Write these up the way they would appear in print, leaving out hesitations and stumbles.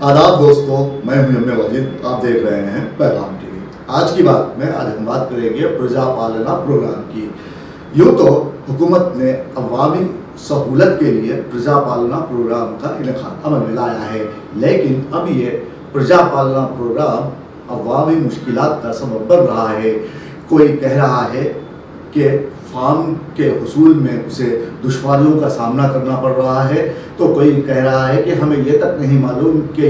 آداب دوستوں، میں ہوں ایم وجید، آپ دیکھ رہے ہیں پیغام ٹی وی۔ آج کی بات میں ہم بات کریں گے پرجا پالنا پروگرام کی۔ یوں تو حکومت نے عوامی سہولت کے لیے پرجا پالنا پروگرام کا انعقاد عمل میں لایا ہے، لیکن اب یہ پرجا پالنا پروگرام عوامی مشکلات کا سبب بن رہا ہے۔ کوئی کہہ رہا ہے کہ فارم کے حصول میں اسے دشواریوں کا سامنا کرنا پڑ رہا ہے، تو کوئی کہہ رہا ہے کہ ہمیں یہ تک نہیں معلوم کہ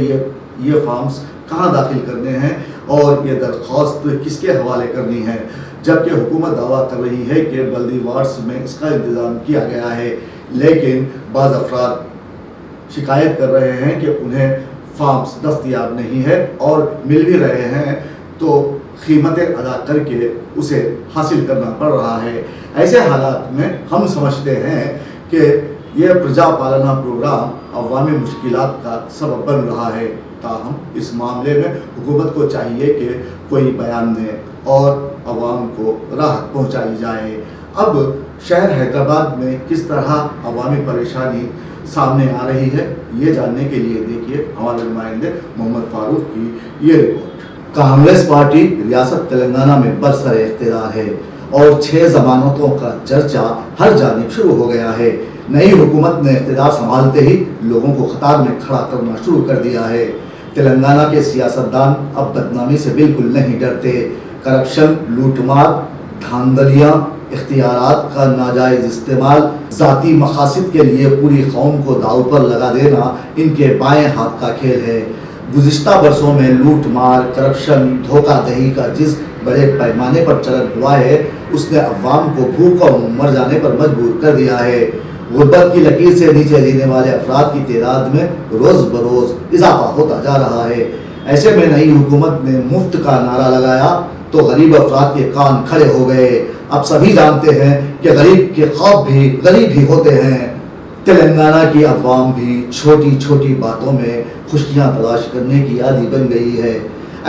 یہ فارمز کہاں داخل کرنے ہیں اور یہ درخواست کس کے حوالے کرنی ہے، جبکہ حکومت دعویٰ کر رہی ہے کہ بلدی وارڈز میں اس کا انتظام کیا گیا ہے، لیکن بعض افراد شکایت کر رہے ہیں کہ انہیں فارمز دستیاب نہیں ہے اور مل بھی رہے ہیں تو قیمتیں ادا کر کے اسے حاصل کرنا پڑ رہا ہے۔ ایسے حالات میں ہم سمجھتے ہیں کہ یہ پرجا پالنا پروگرام عوامی مشکلات کا سبب بن رہا ہے۔ تاہم اس معاملے میں حکومت کو چاہیے کہ کوئی بیان دے اور عوام کو راحت پہنچائی جائے۔ اب شہر حیدرآباد میں کس طرح عوامی پریشانی سامنے آ رہی ہے، یہ جاننے کے لیے دیکھیے ہمارے نمائندے محمد فاروق کی یہ رپورٹ۔ کانگریس پارٹی ریاست تلنگانہ میں برسر اقتدار ہے اور 6 ضمانتوں کا چرچا ہر جانب شروع ہو گیا ہے۔ نئی حکومت نے اقتدار سنبھالتے ہی لوگوں کو قطار میں کھڑا کرنا شروع کر دیا ہے۔ تلنگانہ کے سیاستدان اب بدنامی سے بالکل نہیں ڈرتے۔ کرپشن، لوٹ مار، دھاندلیاں، اختیارات کا ناجائز استعمال، ذاتی مقاصد کے لیے پوری قوم کو داؤ پر لگا دینا ان کے بائیں ہاتھ کا کھیل ہے۔ گزشتہ برسوں میں لوٹ مار، کرپشن، دھوکہ دہی کا جس بڑے پیمانے پر چلن ہوا ہے، اس نے عوام کو بھوک اور مر جانے پر مجبور کر دیا ہے۔ غربت کی لکیر سے نیچے جینے والے افراد کی تعداد میں روز بروز اضافہ ہوتا جا رہا ہے۔ ایسے میں نئی حکومت نے مفت کا نعرہ لگایا تو غریب افراد کے کان کھڑے ہو گئے۔ اب سبھی جانتے ہیں کہ غریب کے خواب بھی غریب ہی ہوتے ہیں۔ تلنگانہ کی عوام بھی چھوٹی چھوٹی باتوں میں خوشیاں تلاش کرنے کی عادی بن گئی ہے۔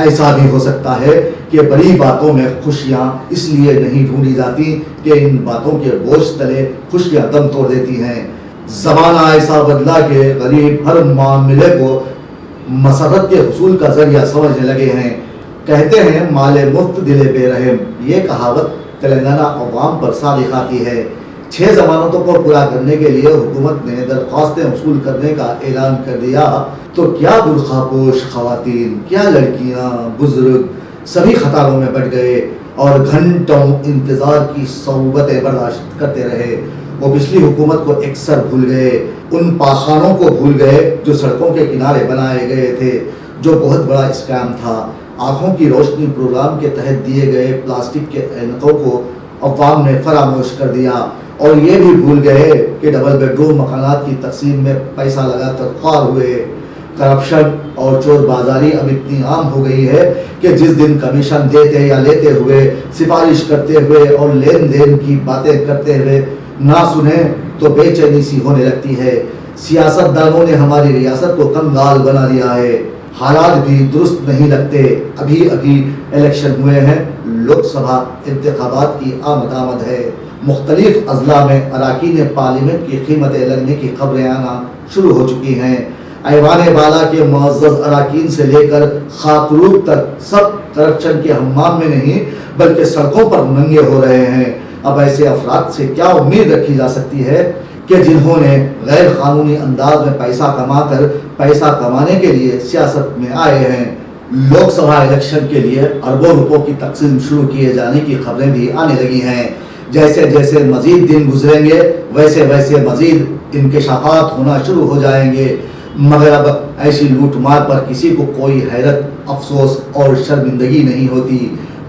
ایسا بھی ہو سکتا ہے کہ بڑی باتوں میں خوشیاں اس لیے نہیں ڈھونڈی جاتی کہ ان باتوں کے بوجھ تلے خوشیاں دم توڑ دیتی ہیں۔ زمانہ ایسا بدلا کہ غریب ہر معاملے کو مسرت کے حصول کا ذریعہ سمجھنے لگے ہیں۔ کہتے ہیں مال مفت دل بے رحم، یہ کہاوت تلنگانہ عوام پر صادق آتی ہے۔ 6 ضمانتوں کو پورا کرنے کے لیے حکومت نے درخواستیں وصول کرنے کا اعلان کر دیا تو کیا برقع پوش خواتین، کیا لڑکیاں، بزرگ سبھی قطاروں میں بٹ گئے اور گھنٹوں انتظار کی صعوبتیں برداشت کرتے رہے۔ وہ پچھلی حکومت کو اکثر بھول گئے، ان پاخانوں کو بھول گئے جو سڑکوں کے کنارے بنائے گئے تھے، جو بہت بڑا اسکیم تھا۔ آنکھوں کی روشنی پروگرام کے تحت دیے گئے پلاسٹک کے اینکوں کو عوام نے فراموش کر دیا اور یہ بھی بھول گئے کہ ڈبل بیڈ روم مکانات کی تقسیم میں پیسہ لگا کر خوار ہوئے۔ کرپشن اور چور بازاری اب اتنی عام ہو گئی ہے کہ جس دن کمیشن دیتے یا لیتے ہوئے، سفارش کرتے ہوئے اور لین دین کی باتیں کرتے ہوئے نہ سنیں تو بے چینی سی ہونے لگتی ہے۔ سیاست دانوں نے ہماری ریاست کو کنگال بنا دیا ہے۔ حالات بھی درست نہیں لگتے۔ ابھی الیکشن ہوئے ہیں، لوک سبھا انتخابات کی آمد ہے۔ مختلف اضلاع میں اراکین پارلیمنٹ کی قیمتیں لگنے کی خبریں آنا شروع ہو چکی ہیں۔ ایوان بالا کے معزز اراکین سے لے کر خاکروب تک سب کرپشن کے حمام میں نہیں بلکہ سڑکوں پر ننگے ہو رہے ہیں۔ اب ایسے افراد سے کیا امید رکھی جا سکتی ہے کہ جنہوں نے غیر قانونی انداز میں پیسہ کما کر پیسہ کمانے کے لیے سیاست میں آئے ہیں۔ لوک سبھا الیکشن کے لیے اربوں روپوں کی تقسیم شروع کیے جانے کی خبریں بھی آنے لگی ہیں۔ جیسے جیسے مزید دن گزریں گے ویسے ویسے مزید انکشافات ہونا شروع ہو جائیں گے، مگر اب ایسی لوٹ مار پر کسی کو کوئی حیرت، افسوس اور شرمندگی نہیں ہوتی،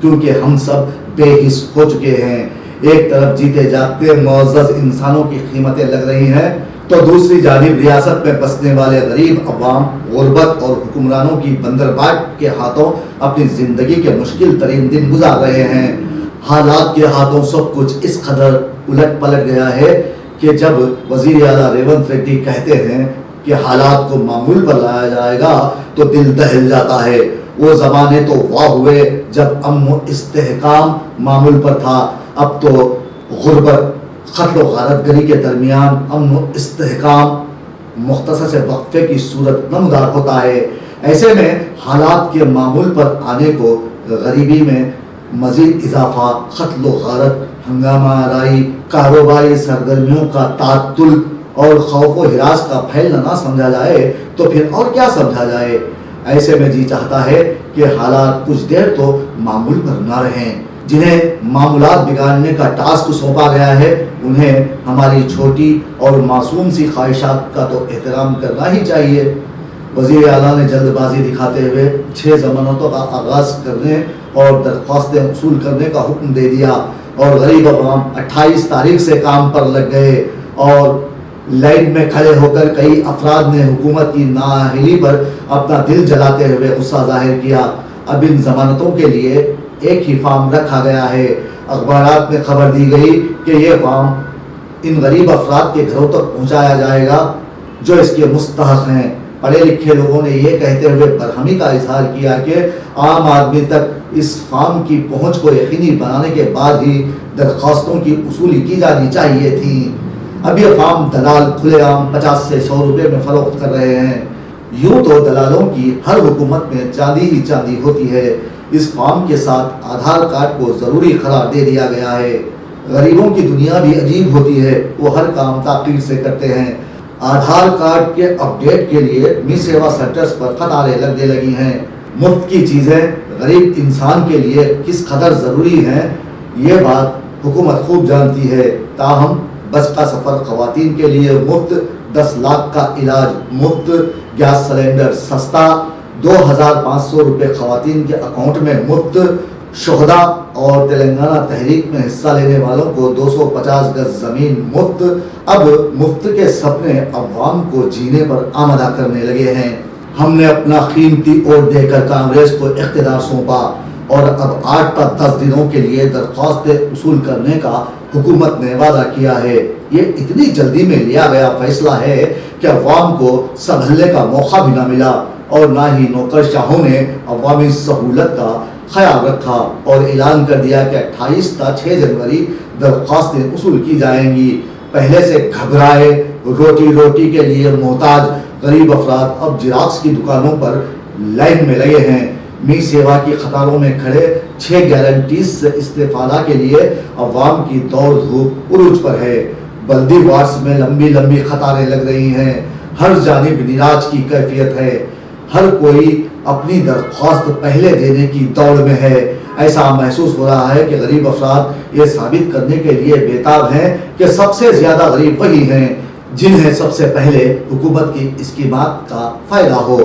کیونکہ ہم سب بے حس ہو چکے ہیں۔ ایک طرف جیتے جاگتے معزز انسانوں کی قیمتیں لگ رہی ہیں تو دوسری جانب ریاست میں بسنے والے غریب عوام غربت اور حکمرانوں کی بندرباٹ کے ہاتھوں اپنی زندگی کے مشکل ترین دن گزار رہے ہیں۔ حالات کے ہاتھوں سب کچھ اس قدر الٹ پلٹ گیا ہے کہ جب وزیر اعلیٰ ریونت ریڈی کہتے ہیں کہ حالات کو معمول پر لایا جائے گا تو دل دہل جاتا ہے۔ وہ زمانے تو واہ ہوئے جب امن و استحکام معمول پر تھا، اب تو غربت، قتل و غارت گری کے درمیان امن و استحکام مختصر سے وقفے کی صورت نمودار ہوتا ہے۔ ایسے میں حالات کے معمول پر آنے کو غریبی میں مزید اضافہ، قتل و غارت، ہنگامہ آرائی، کاروباری سرگرمیوں کا تعطل اور خوف و ہراس کا پھیلنا نہ سمجھا جائے تو پھر اور کیا سمجھا جائے؟ ایسے میں جی چاہتا ہے کہ حالات کچھ دیر تو معمول پر نہ رہیں۔ جنہیں معمولات بگاڑنے کا ٹاسک سونپا گیا ہے انہیں ہماری چھوٹی اور معصوم سی خواہشات کا تو احترام کرنا ہی چاہیے۔ وزیر اعلیٰ نے جلد بازی دکھاتے ہوئے 6 ضمانتوں کا آغاز کرنے اور درخواستیں وصول کرنے کا حکم دے دیا اور غریب عوام 28 تاریخ سے کام پر لگ گئے اور لائن میں کھڑے ہو کر کئی افراد نے حکومت کی نااہلی پر اپنا دل جلاتے ہوئے غصہ ظاہر کیا۔ اب ان ضمانتوں کے لیے ایک ہی فارم رکھا گیا ہے۔ اخبارات میں خبر دی گئی کہ یہ فارم ان غریب افراد کے گھروں تک پہنچایا جائے گا جو اس کے مستحق ہیں۔ پڑھے لکھے لوگوں نے یہ کہتے ہوئے برہمی کا اظہار کیا کہ عام آدمی تک اس فارم کی پہنچ کو یقینی بنانے کے بعد ہی درخواستوں کی وصولی کی جانی چاہیے تھی۔ اب یہ فارم دلال کھلے عام 50 سے 100 روپے میں فروخت کر رہے ہیں۔ یوں تو دلالوں کی ہر حکومت میں چاندی ہی چاندی ہوتی ہے۔ اس فارم کے ساتھ آدھار کارڈ کو ضروری قرار دے دیا گیا ہے۔ غریبوں کی دنیا بھی عجیب ہوتی ہے، وہ ہر کام تاخیر سے کرتے ہیں۔ آدھار کارڈ کے اپڈیٹ کے لیے می سیوا سینٹرز پر قطاریں لگنے لگی ہیں۔ مفت کی چیزیں غریب انسان کے لیے کس قدر ضروری ہیں یہ بات حکومت خوب جانتی ہے، تاہم بس کا سفر خواتین کے لیے مفت، 10 لاکھ کا علاج مفت، گیس سلنڈر سستا، 2500 روپے خواتین کے اکاؤنٹ میں مفت، شہداء اور تلنگانہ تحریک میں حصہ لینے والوں کو 250 گز زمین مفت۔ اب مفت کے سپنے عوام کو جینے پر آمادہ کرنے لگے ہیں۔ ہم نے اپنا قیمتی ووٹ دے کر کانگریس کو اقتدار سونپا اور اب 8 تا 10 دنوں کے لیے درخواستیں وصول کرنے کا حکومت نے وعدہ کیا ہے۔ یہ اتنی جلدی میں لیا گیا فیصلہ ہے کہ عوام کو سنبھلنے کا موقع بھی نہ ملا اور نہ ہی نوکرشاہوں نے عوامی سہولت کا خیال رکھا اور اعلان کر دیا کہ 28 تا 6 جنوری درخواستیں وصول کی جائیں گی۔ پہلے سے گھبرائے، روٹی کے لیے محتاج غریب افراد اب جیراکس کی دکانوں پر لائن میں لگے ہیں۔ می سیوا کی قطاروں میں کھڑے 6 گارنٹیز سے استفادہ کے لیے عوام کی دوڑ دھوپ عروج پر ہے۔ بلدی وارڈز میں لمبی قطاریں لگ رہی ہیں۔ ہر جانب نراج کی کیفیت ہے۔ ہر کوئی اپنی درخواست پہلے دینے کی دوڑ میں ہے۔ ایسا محسوس ہو رہا ہے کہ غریب افراد یہ ثابت کرنے کے لیے بےتاب ہیں کہ سب سے زیادہ غریب وہی ہیں جنہیں سب سے پہلے حکومت کی اسکیمات کا فائدہ ہو،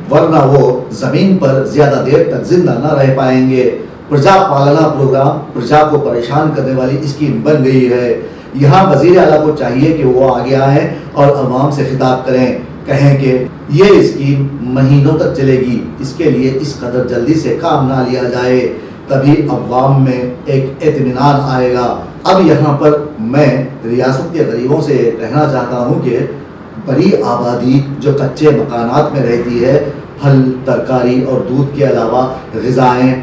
ورنہ وہ زمین پر زیادہ دیر تک زندہ نہ رہ پائیں گے۔ پرجا پالنا پروگرام پرجا کو پریشان کرنے والی اسکیم بن گئی ہے۔ یہاں وزیر اعلیٰ کو چاہیے کہ وہ آگے آئیں اور عوام سے خطاب کریں، کہیں کہ یہ اسکیم مہینوں تک چلے گی، اس کے لیے اس قدر جلدی سے کام نہ لیا جائے، تبھی عوام میں ایک اطمینان آئے گا۔ اب یہاں پر میں ریاست کے غریبوں سے کہنا چاہتا ہوں کہ بڑی آبادی جو کچے مکانات میں رہتی ہے، پھل، ترکاری اور دودھ کے علاوہ غذائیں،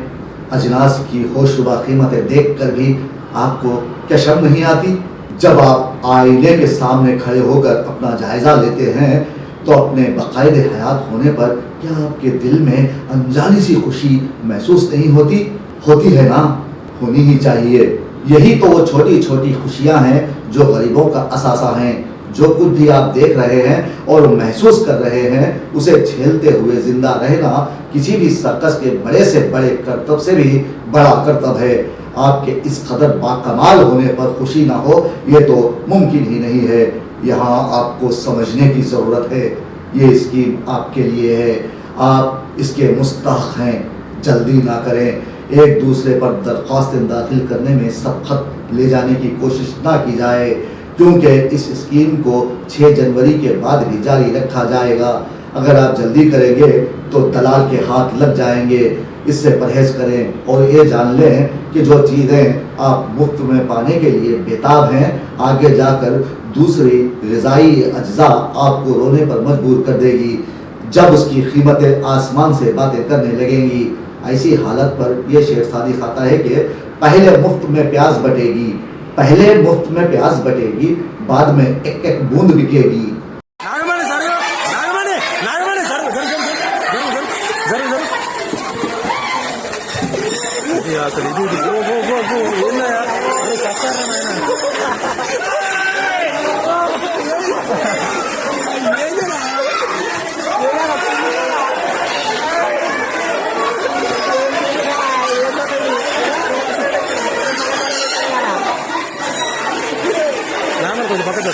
اجناس کی ہوشربا قیمتیں دیکھ کر بھی آپ کو کیا شرم نہیں آتی؟ جب آپ آئینے کے سامنے کھڑے ہو کر اپنا جائزہ لیتے ہیں تو اپنے باقاعدہ حیات ہونے پر کیا آپ کے دل میں انجانی سی خوشی محسوس نہیں ہوتی؟ ہوتی ہے نا، ہونی ہی چاہیے۔ یہی تو وہ چھوٹی چھوٹی خوشیاں ہیں جو غریبوں کا اثاثہ ہیں۔ جو کچھ بھی آپ دیکھ رہے ہیں اور محسوس کر رہے ہیں، اسے جھیلتے ہوئے زندہ رہنا کسی بھی سرکس کے بڑے سے بڑے کرتب سے بھی بڑا کرتب ہے۔ آپ کے اس قدر باکمال ہونے پر خوشی نہ ہو، یہ تو ممکن ہی نہیں ہے۔ یہاں آپ کو سمجھنے کی ضرورت ہے، یہ اسکیم آپ کے لیے ہے، آپ اس کے مستحق ہیں۔ جلدی نہ کریں، ایک دوسرے پر درخواستیں داخل کرنے میں سبقت لے جانے کی کوشش نہ کی جائے، کیونکہ اس اسکیم کو 6 جنوری کے بعد بھی جاری رکھا جائے گا۔ اگر آپ جلدی کریں گے تو دلال کے ہاتھ لگ جائیں گے۔ اس سے پرہیز کریں اور یہ جان لیں کہ جو چیزیں آپ مفت میں پانے کے لیے بےتاب ہیں، آگے جا کر دوسری غذائی اجزاء آپ کو رونے پر مجبور کر دے گی جب اس کی قیمتیں آسمان سے باتیں کرنے لگیں گی۔ ایسی حالت پر یہ شعر صادق آتا ہے کہ پہلے مفت میں پیاز بٹے گی، پہلے مفت میں پیاز بٹے گی، بعد میں ایک ایک بوند بکے گی۔ ఇక అసలు ఇది ఏందయ్యా అరే చస్తారా నాయన రామర్ కొంచెం పక్క